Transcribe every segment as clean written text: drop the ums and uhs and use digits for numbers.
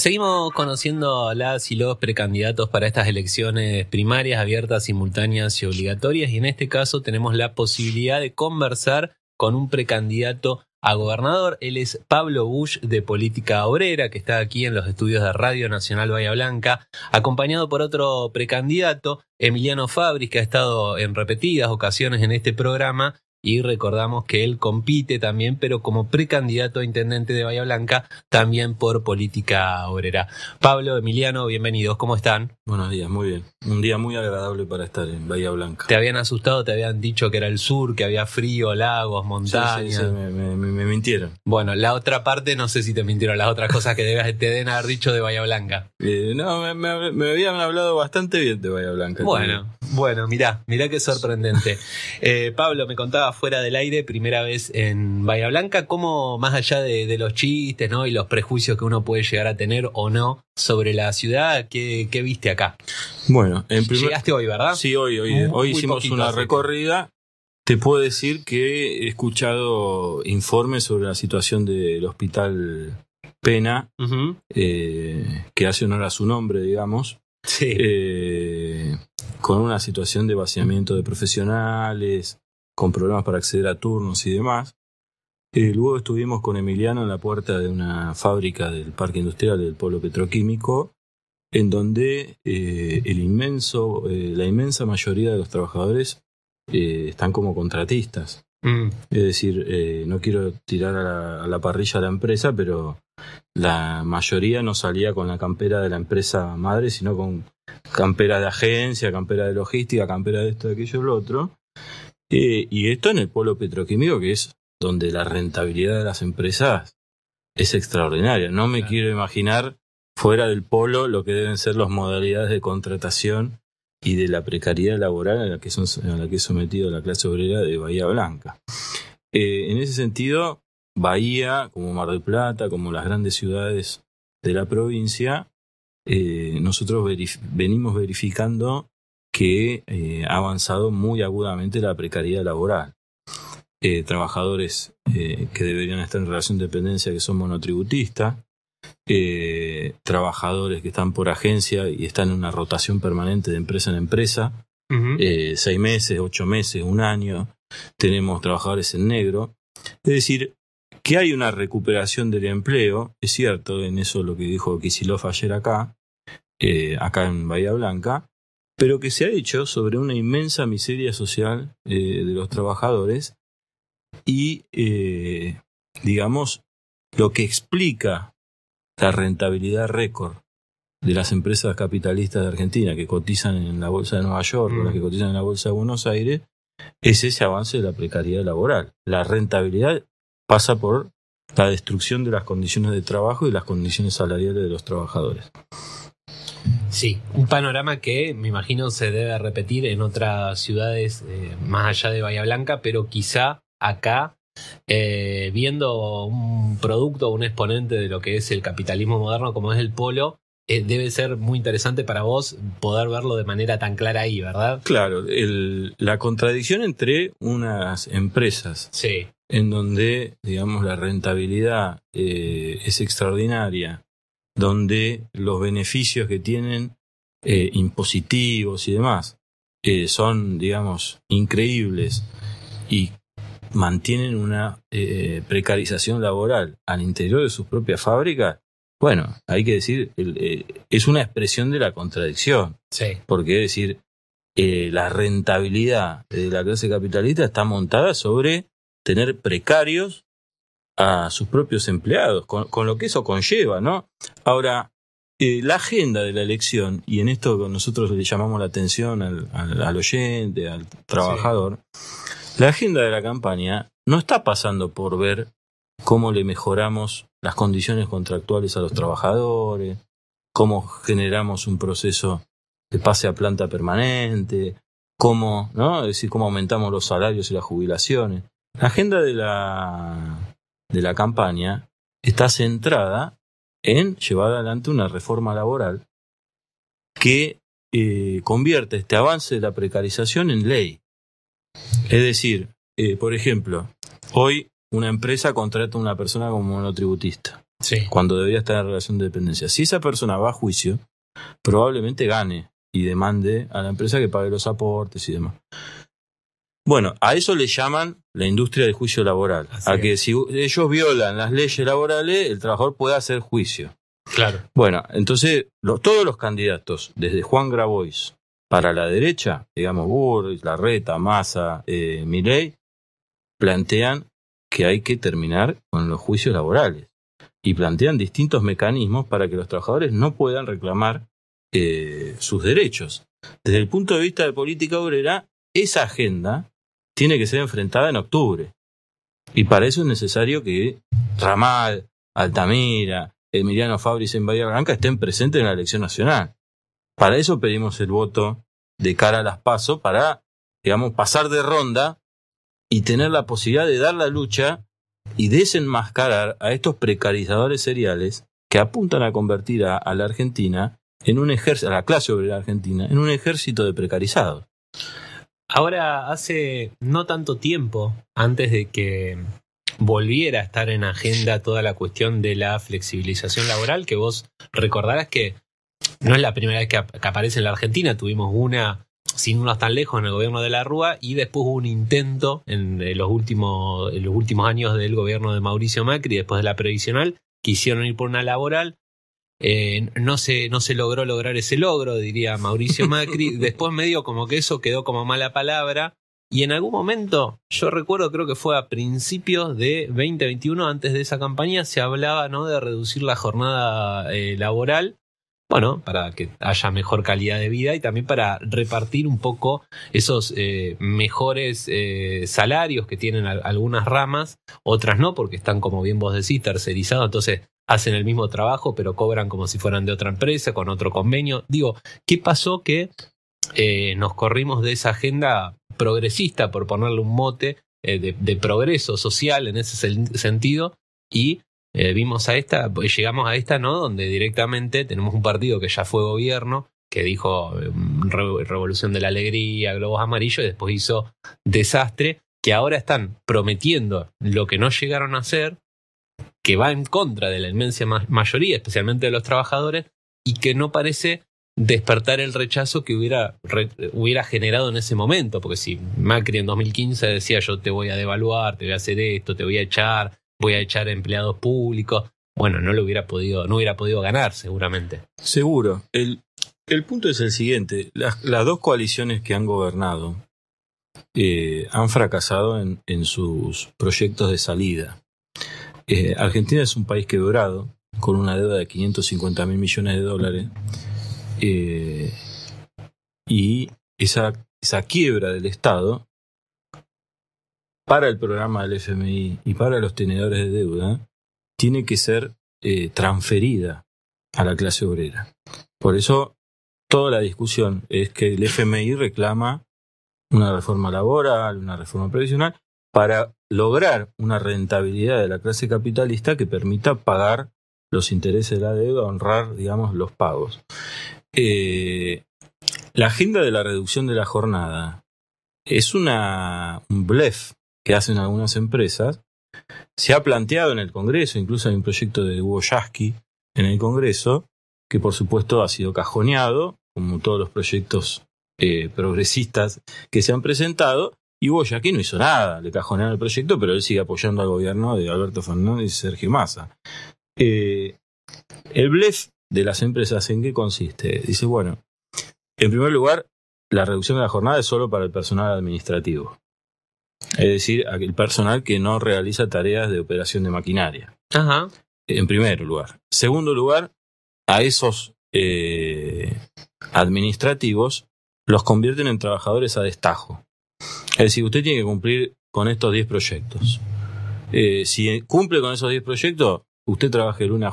Seguimos conociendo a las y los precandidatos para estas elecciones primarias, abiertas, simultáneas y obligatorias, y en este caso tenemos la posibilidad de conversar con un precandidato a gobernador. Él es Pablo Busch, de Política Obrera, que está aquí en los estudios de Radio Nacional Bahía Blanca, acompañado por otro precandidato, Emiliano Fabris, que ha estado en repetidas ocasiones en este programa. Y recordamos que él compite también, pero como precandidato a intendente de Bahía Blanca, también por Política Obrera. Pablo, Emiliano, bienvenidos, ¿cómo están? Buenos días, muy bien. Un día muy agradable para estar en Bahía Blanca. ¿Te habían asustado? ¿Te habían dicho que era el sur, que había frío, lagos, montañas? Sí, me mintieron. Bueno, la otra parte, no sé si te mintieron, las otras cosas que te deben haber dicho de Bahía Blanca. No, me habían hablado bastante bien de Bahía Blanca. Bueno, mirá qué sorprendente. Pablo, me contaba fuera del aire, primera vez en Bahía Blanca, ¿cómo, más allá de los chistes, ¿no?, y los prejuicios que uno puede llegar a tener o no sobre la ciudad, qué viste acá? Bueno, llegaste hoy, ¿verdad? Sí, hoy hicimos una recorrida. Te puedo decir que he escuchado informes sobre la situación del Hospital Pena, que hace honor a su nombre, digamos. Sí. Con una situación de vaciamiento de profesionales, con problemas para acceder a turnos y demás. Luego estuvimos con Emiliano en la puerta de una fábrica del Parque Industrial del Polo Petroquímico, en donde la inmensa mayoría de los trabajadores están como contratistas. Es decir, no quiero tirar a la parrilla a la empresa, pero la mayoría no salía con la campera de la empresa madre, sino con campera de agencia, campera de logística, campera de esto, de aquello, lo otro. Y esto en el polo petroquímico, que es donde la rentabilidad de las empresas es extraordinaria. No me quiero imaginar fuera del polo lo que deben ser las modalidades de contratación y de la precariedad laboral a la que es sometido la clase obrera de Bahía Blanca. En ese sentido, Bahía, como Mar del Plata, como las grandes ciudades de la provincia, nosotros venimos verificando que ha avanzado muy agudamente la precariedad laboral. Trabajadores que deberían estar en relación de dependencia, que son monotributistas, trabajadores que están por agencia y están en una rotación permanente de empresa en empresa, 6 meses, 8 meses, 1 año. Tenemos trabajadores en negro. Es decir, que hay una recuperación del empleo, es cierto, en eso lo que dijo Kicillof ayer acá en Bahía Blanca, pero que se ha hecho sobre una inmensa miseria social de los trabajadores y, digamos, lo que explica la rentabilidad récord de las empresas capitalistas de Argentina que cotizan en la Bolsa de Nueva York o las que cotizan en la Bolsa de Buenos Aires, es ese avance de la precariedad laboral. La rentabilidad pasa por la destrucción de las condiciones de trabajo y las condiciones salariales de los trabajadores. Sí, un panorama que me imagino se debe repetir en otras ciudades más allá de Bahía Blanca, pero quizá acá, viendo un producto, un exponente de lo que es el capitalismo moderno como es el polo, debe ser muy interesante para vos poder verlo de manera tan clara ahí, ¿verdad? Claro, la contradicción entre unas empresas, sí, en donde, digamos, la rentabilidad es extraordinaria, donde los beneficios que tienen impositivos y demás son, digamos, increíbles y mantienen una precarización laboral al interior de sus propias fábricas. Bueno, hay que decir, es una expresión de la contradicción. Sí. Porque es decir, la rentabilidad de la clase capitalista está montada sobre tener precarios a sus propios empleados, con lo que eso conlleva, ¿no? Ahora, la agenda de la elección, y en esto nosotros le llamamos la atención al oyente, al trabajador, la agenda de la campaña no está pasando por ver cómo le mejoramos las condiciones contractuales a los trabajadores, cómo generamos un proceso de pase a planta permanente, cómo, ¿no? Es decir, cómo aumentamos los salarios y las jubilaciones. La agenda de la campaña está centrada en llevar adelante una reforma laboral que convierte este avance de la precarización en ley. Es decir, por ejemplo, hoy una empresa contrata a una persona como monotributista. Sí. Cuando debería estar en relación de dependencia. Si esa persona va a juicio, probablemente gane y demande a la empresa que pague los aportes y demás. Bueno, a eso le llaman la industria del juicio laboral. Así a es. que si ellos violan las leyes laborales, el trabajador puede hacer juicio. Claro. Bueno, entonces todos los candidatos, desde Juan Grabois para la derecha, digamos Bullrich, Larreta, Massa, Milei, plantean que hay que terminar con los juicios laborales y plantean distintos mecanismos para que los trabajadores no puedan reclamar sus derechos. Desde el punto de vista de política obrera, esa agenda tiene que ser enfrentada en octubre. Y para eso es necesario que Ramal, Altamira, Emiliano Fabris en Bahía Blanca estén presentes en la elección nacional. Para eso pedimos el voto de cara a las PASO, para, digamos, pasar de ronda y tener la posibilidad de dar la lucha y desenmascarar a estos precarizadores seriales que apuntan a convertir a la Argentina en un ejército, a la clase obrera argentina, en un ejército de precarizados. Ahora, hace no tanto tiempo, antes de que volviera a estar en agenda toda la cuestión de la flexibilización laboral, que vos recordarás que no es la primera vez que aparece en la Argentina. Tuvimos una, sin irnos tan lejos, en el gobierno de la Rúa, y después hubo un intento en los últimos años del gobierno de Mauricio Macri, después de la previsional, quisieron ir por una laboral. No se logró lograr ese logro, diría Mauricio Macri. Después medio como que eso quedó como mala palabra. Y en algún momento, yo recuerdo, creo que fue a principios de 2021, antes de esa campaña, se hablaba, ¿no?, de reducir la jornada laboral. Bueno, para que haya mejor calidad de vida y también para repartir un poco esos mejores salarios que tienen algunas ramas, otras no, porque están, como bien vos decís, tercerizados, entonces hacen el mismo trabajo, pero cobran como si fueran de otra empresa, con otro convenio. Digo, ¿qué pasó que nos corrimos de esa agenda progresista, por ponerle un mote, de progreso social en ese sentido, y llegamos a esta, ¿no?, donde directamente tenemos un partido que ya fue gobierno, que dijo Revolución de la Alegría, globos amarillos, y después hizo desastre, que ahora están prometiendo lo que no llegaron a hacer, que va en contra de la inmensa mayoría, especialmente de los trabajadores, y que no parece despertar el rechazo que hubiera generado en ese momento, porque si Macri en 2015 decía yo te voy a devaluar, te voy a hacer esto, te voy a echar empleados públicos, bueno, no hubiera podido ganar seguramente. Seguro. El punto es el siguiente: las dos coaliciones que han gobernado han fracasado en sus proyectos de salida. Argentina es un país quebrado, con una deuda de 550.000 millones de dólares, y esa quiebra del Estado, para el programa del FMI y para los tenedores de deuda, tiene que ser transferida a la clase obrera. Por eso toda la discusión es que el FMI reclama una reforma laboral, una reforma previsional, para lograr una rentabilidad de la clase capitalista que permita pagar los intereses de la deuda, honrar, digamos, los pagos. La agenda de la reducción de la jornada es un blef que hacen algunas empresas. Se ha planteado en el Congreso, incluso hay un proyecto de Hugo Yasky en el Congreso, que por supuesto ha sido cajoneado, como todos los proyectos progresistas que se han presentado, y Hugo Yasky no hizo nada, le cajonearon el proyecto, pero él sigue apoyando al gobierno de Alberto Fernández y Sergio Massa. El blef de las empresas, ¿en qué consiste? Dice, bueno, en primer lugar, la reducción de la jornada es solo para el personal administrativo. Es decir, el personal que no realiza tareas de operación de maquinaria. Ajá. En primer lugar. Segundo lugar, a esos administrativos los convierten en trabajadores a destajo. Es decir, usted tiene que cumplir con estos 10 proyectos. Si cumple con esos 10 proyectos, usted trabaja el lunes a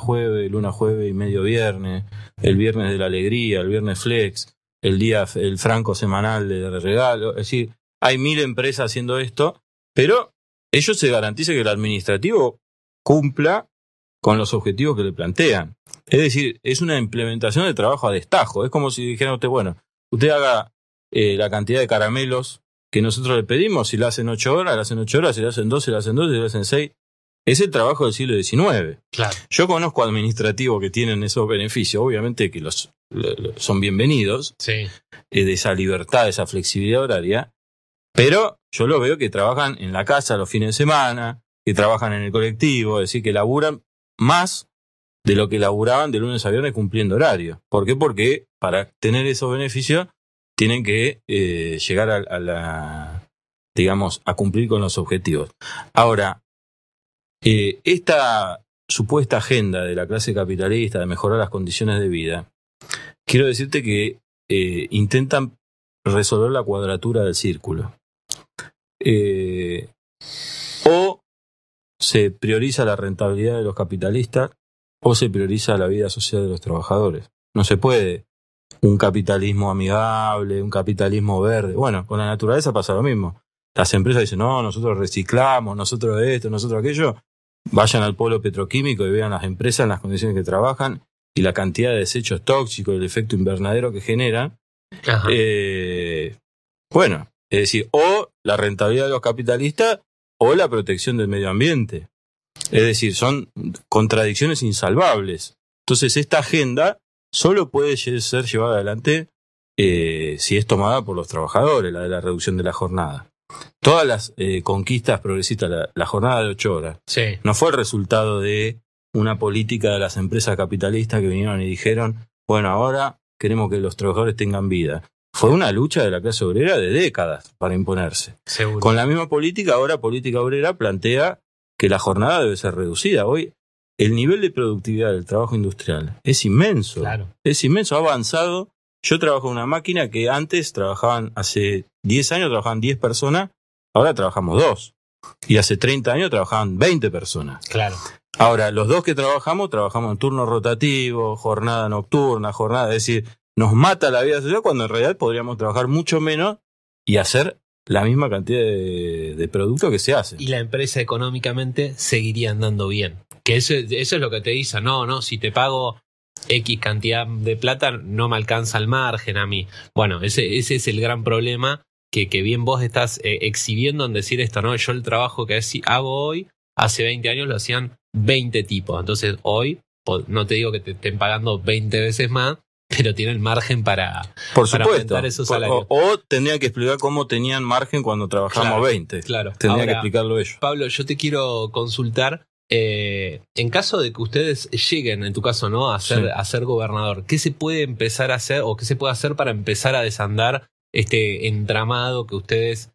jueves y medio viernes, el viernes de la alegría, el viernes flex, el franco semanal de regalo. Es decir, hay 1000 empresas haciendo esto, pero ellos se garantizan que el administrativo cumpla con los objetivos que le plantean. Es decir, es una implementación de trabajo a destajo. Es como si dijeran a usted, bueno, usted haga la cantidad de caramelos que nosotros le pedimos, si la hacen 8 horas, la hacen 8 horas, si la hacen 12, la hacen 12, si la hacen 6. es el trabajo del siglo XIX. Claro. Yo conozco administrativos que tienen esos beneficios, obviamente que son bienvenidos, sí, de esa libertad, de esa flexibilidad horaria, pero yo lo veo que trabajan en la casa los fines de semana, que trabajan en el colectivo, es decir, que laburan más de lo que laburaban de lunes a viernes cumpliendo horario. ¿Por qué? Porque para tener esos beneficios tienen que llegar a cumplir con los objetivos. Ahora, esta supuesta agenda de la clase capitalista de mejorar las condiciones de vida, quiero decirte que intentan resolver la cuadratura del círculo. O se prioriza la rentabilidad de los capitalistas o se prioriza la vida social de los trabajadores. No se puede un capitalismo amigable, un capitalismo verde. Bueno, con la naturaleza pasa lo mismo. Las empresas dicen, no, nosotros reciclamos, nosotros esto, nosotros aquello. Vayan al polo petroquímico y vean las empresas en las condiciones que trabajan y la cantidad de desechos tóxicos, el efecto invernadero que generan. Bueno, es decir, o la rentabilidad de los capitalistas o la protección del medio ambiente. Es decir, son contradicciones insalvables. Entonces, esta agenda solo puede ser llevada adelante si es tomada por los trabajadores, la de la reducción de la jornada. Todas las conquistas progresistas, la jornada de 8 horas, sí, no fue el resultado de una política de las empresas capitalistas que vinieron y dijeron, bueno, ahora queremos que los trabajadores tengan vida. Fue una lucha de la clase obrera de décadas para imponerse. Seguro. Con la misma política, ahora Política Obrera plantea que la jornada debe ser reducida. Hoy el nivel de productividad del trabajo industrial es inmenso. Claro. Es inmenso, ha avanzado. Yo trabajo en una máquina que antes hace 10 años trabajaban 10 personas, ahora trabajamos 2. Y hace 30 años trabajaban 20 personas. Claro. Ahora, los 2 que trabajamos en turno rotativo, jornada nocturna, es decir, nos mata la vida social cuando en realidad podríamos trabajar mucho menos y hacer la misma cantidad de producto que se hace. Y la empresa económicamente seguiría andando bien. Que eso es lo que te dice, no, si te pago X cantidad de plata no me alcanza el margen a mí. Bueno, ese es el gran problema que bien vos estás exhibiendo en decir esto, ¿no? Yo el trabajo que hago hoy, hace 20 años lo hacían 20 tipos. Entonces hoy, no te digo que te estén pagando 20 veces más, pero tienen margen para aumentar esos salarios. O tendrían que explicar cómo tenían margen cuando trabajamos 20. Claro. Tendrían que explicarlo ellos. Pablo, yo te quiero consultar, en caso de que ustedes lleguen, en tu caso, ¿no? a ser gobernador, ¿qué se puede empezar a hacer o qué se puede hacer para empezar a desandar este entramado que ustedes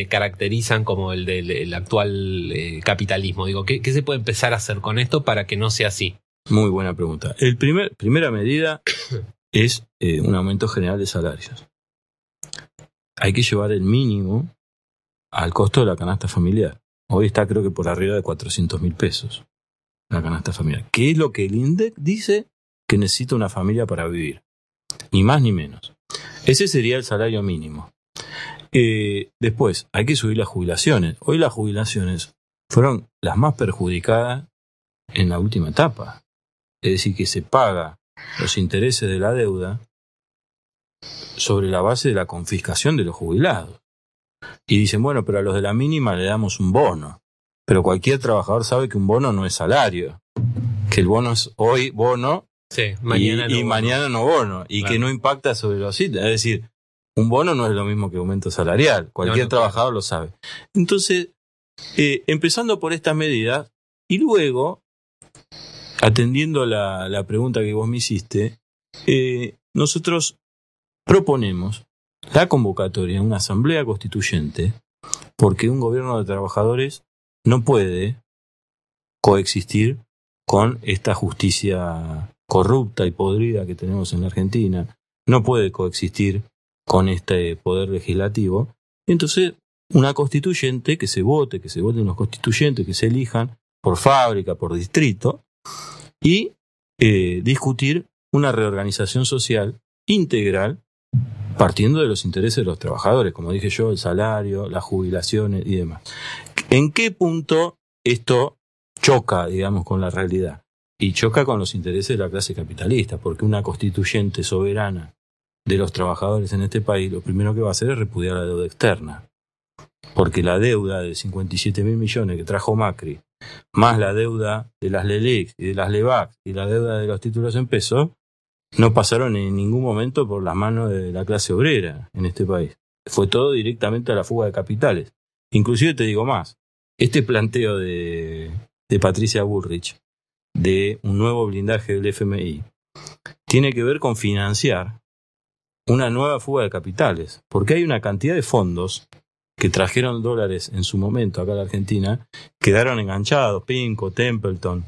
caracterizan como el del actual capitalismo? Digo, ¿qué se puede empezar a hacer con esto para que no sea así? Muy buena pregunta. Primera medida es un aumento general de salarios. Hay que llevar el mínimo al costo de la canasta familiar. Hoy está creo que por arriba de 400.000 pesos la canasta familiar. ¿Qué es lo que el INDEC dice que necesita una familia para vivir? Ni más ni menos. Ese sería el salario mínimo. Después, hay que subir las jubilaciones. Hoy las jubilaciones fueron las más perjudicadas en la última etapa. Es decir, que se paga los intereses de la deuda sobre la base de la confiscación de los jubilados. Y dicen, bueno, pero a los de la mínima le damos un bono. Pero cualquier trabajador sabe que un bono no es salario. Que el bono es hoy bono mañana no bono. Y claro, que no impacta sobre los ítems. Es decir, un bono no es lo mismo que aumento salarial. Cualquier trabajador lo sabe. Entonces, empezando por estas medidas y luego, atendiendo la pregunta que vos me hiciste, nosotros proponemos la convocatoria de una asamblea constituyente porque un gobierno de trabajadores no puede coexistir con esta justicia corrupta y podrida que tenemos en la Argentina, no puede coexistir con este poder legislativo. Entonces, una constituyente que se voten unos constituyentes que se elijan por fábrica, por distrito, y discutir una reorganización social integral partiendo de los intereses de los trabajadores, como dije yo, el salario, las jubilaciones y demás. ¿En qué punto esto choca, digamos, con la realidad? Y choca con los intereses de la clase capitalista, porque una constituyente soberana de los trabajadores en este país, lo primero que va a hacer es repudiar la deuda externa. Porque la deuda de 57.000 millones que trajo Macri más la deuda de las LELIX y de las LEVAX y la deuda de los títulos en pesos, no pasaron en ningún momento por las manos de la clase obrera en este país. Fue todo directamente a la fuga de capitales. Inclusive te digo más, este planteo de Patricia Bullrich de un nuevo blindaje del FMI tiene que ver con financiar una nueva fuga de capitales, porque hay una cantidad de fondos que trajeron dólares en su momento acá a la Argentina, quedaron enganchados, Pinco, Templeton,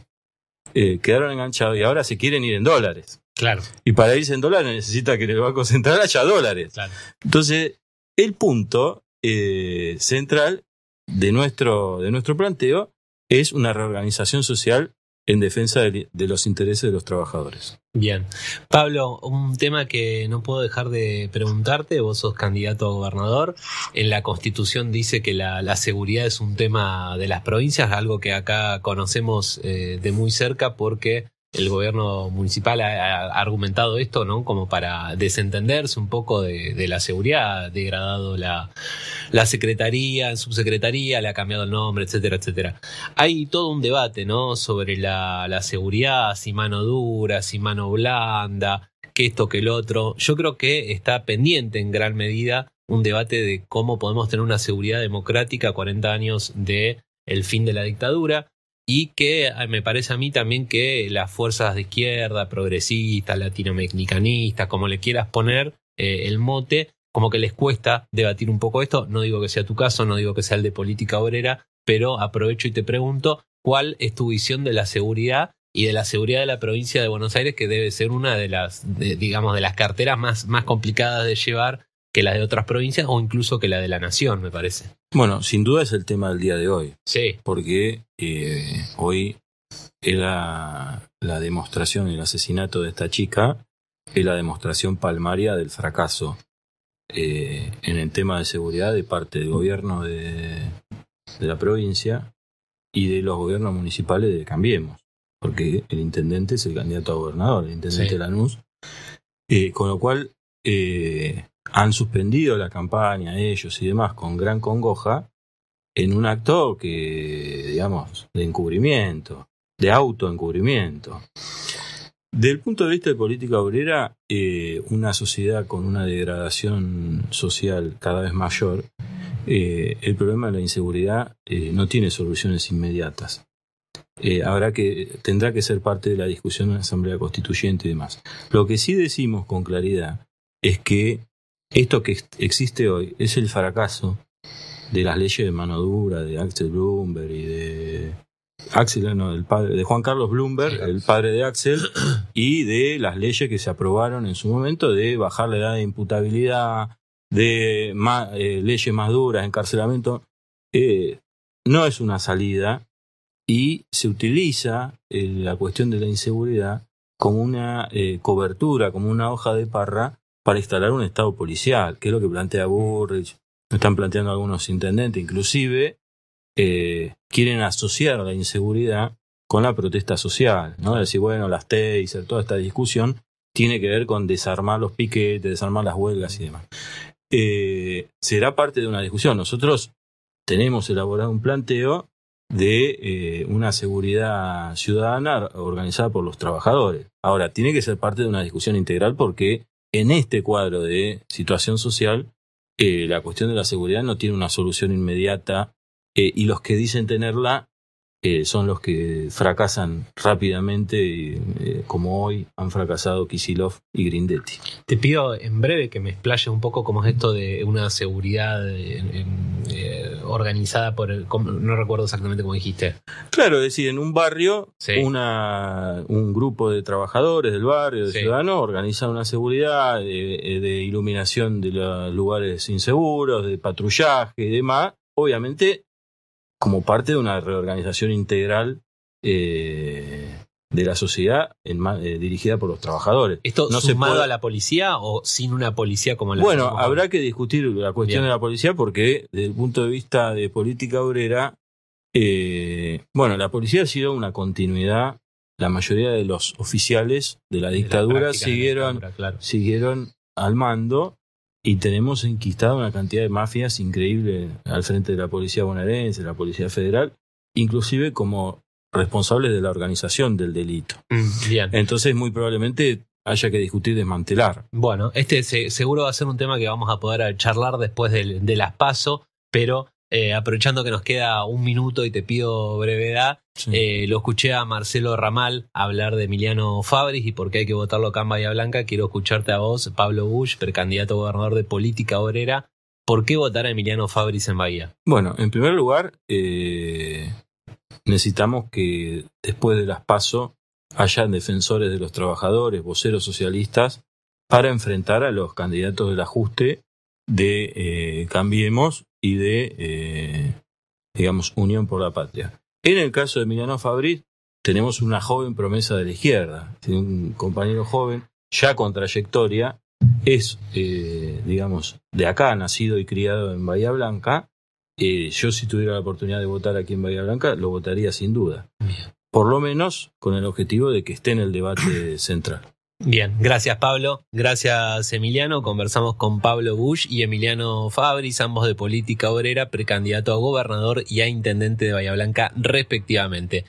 quedaron enganchados y ahora se quieren ir en dólares. Claro. Y para irse en dólares necesita que en el Banco Central haya dólares. Claro. Entonces, el punto central de nuestro planteo es una reorganización social en defensa de los intereses de los trabajadores. Bien. Pablo, un tema que no puedo dejar de preguntarte, vos sos candidato a gobernador, en la Constitución dice que la seguridad es un tema de las provincias, algo que acá conocemos de muy cerca porque el gobierno municipal ha argumentado esto, ¿no? Como para desentenderse un poco de la seguridad, ha degradado la secretaría, subsecretaría, le ha cambiado el nombre, etcétera, etcétera. Hay todo un debate, ¿no? Sobre la seguridad, si mano dura, si mano blanda, que esto, que el otro. Yo creo que está pendiente en gran medida un debate de cómo podemos tener una seguridad democrática a 40 años de el fin de la dictadura. Y que me parece a mí también que las fuerzas de izquierda, progresistas, latinoamericanistas, como le quieras poner el mote, como que les cuesta debatir un poco esto. No digo que sea tu caso, no digo que sea el de política obrera, pero aprovecho y te pregunto, ¿cuál es tu visión de la seguridad y de la seguridad de la provincia de Buenos Aires, que debe ser una de las carteras más complicadas de llevar que la de otras provincias o incluso que la de la nación, me parece? Bueno, sin duda es el tema del día de hoy. Sí. Porque hoy es la demostración, el asesinato de esta chica, es la demostración palmaria del fracaso en el tema de seguridad de parte del gobierno de la provincia y de los gobiernos municipales de Cambiemos. Porque el intendente es el candidato a gobernador, el intendente Lanús. Con lo cual han suspendido la campaña ellos y demás con gran congoja en un acto que, digamos, de encubrimiento, de autoencubrimiento. Desde el punto de vista de política obrera, una sociedad con una degradación social cada vez mayor, el problema de la inseguridad no tiene soluciones inmediatas. Tendrá que ser parte de la discusión en la Asamblea Constituyente y demás. Lo que sí decimos con claridad es que esto que existe hoy es el fracaso de las leyes de mano dura de Axel Bloomberg y de el padre de Juan Carlos Bloomberg, el padre de Axel, y de las leyes que se aprobaron en su momento de bajar la edad de imputabilidad, de leyes más duras, encarcelamiento. No es una salida y se utiliza la cuestión de la inseguridad como una cobertura, como una hoja de parra para instalar un estado policial, que es lo que plantea Bullrich, lo están planteando algunos intendentes, inclusive quieren asociar la inseguridad con la protesta social, ¿no? Es decir, bueno, las taser, toda esta discusión tiene que ver con desarmar los piquetes, desarmar las huelgas y demás. Será parte de una discusión. Nosotros tenemos elaborado un planteo de una seguridad ciudadana organizada por los trabajadores. Ahora, tiene que ser parte de una discusión integral porque en este cuadro de situación social la cuestión de la seguridad no tiene una solución inmediata y los que dicen tenerla son los que fracasan rápidamente, como hoy han fracasado Kicillof y Grindetti. Te pido en breve que me explayes un poco cómo es esto de una seguridad organizada por no recuerdo exactamente cómo dijiste. Claro, es decir, en un barrio, sí, un grupo de trabajadores del barrio, de ciudadanos, organizan una seguridad de iluminación de los lugares inseguros, de patrullaje y demás, obviamente como parte de una reorganización integral de la sociedad dirigida por los trabajadores. ¿Esto no sumado a la policía o sin una policía como la? Bueno, habrá que discutir la cuestión de la policía porque desde el punto de vista de política obrera, la policía ha sido una continuidad. La mayoría de los oficiales de la dictadura siguieron al mando. Y tenemos enquistada una cantidad de mafias increíble al frente de la policía bonaerense, la policía federal, inclusive como responsables de la organización del delito. Bien. Entonces, muy probablemente haya que discutir desmantelar. Bueno, seguro va a ser un tema que vamos a poder charlar después de las PASO, pero aprovechando que nos queda un minuto y te pido brevedad, sí. Lo escuché a Marcelo Ramal hablar de Emiliano Fabris y por qué hay que votarlo acá en Bahía Blanca. Quiero escucharte a vos, Pablo Busch, precandidato a gobernador de Política Obrera. ¿Por qué votar a Emiliano Fabris en Bahía? Bueno, en primer lugar, necesitamos que después de las PASO hayan defensores de los trabajadores, voceros socialistas, para enfrentar a los candidatos del ajuste de Cambiemos y de, digamos, Unión por la Patria. En el caso de Emiliano Fabris, tenemos una joven promesa de la izquierda, un compañero joven, ya con trayectoria, es, digamos, de acá, nacido y criado en Bahía Blanca. Yo, si tuviera la oportunidad de votar aquí en Bahía Blanca, lo votaría sin duda. Bien. Por lo menos con el objetivo de que esté en el debate central. Bien, gracias Pablo, gracias Emiliano. Conversamos con Pablo Busch y Emiliano Fabris, ambos de Política Obrera, precandidato a gobernador y a intendente de Bahía Blanca respectivamente.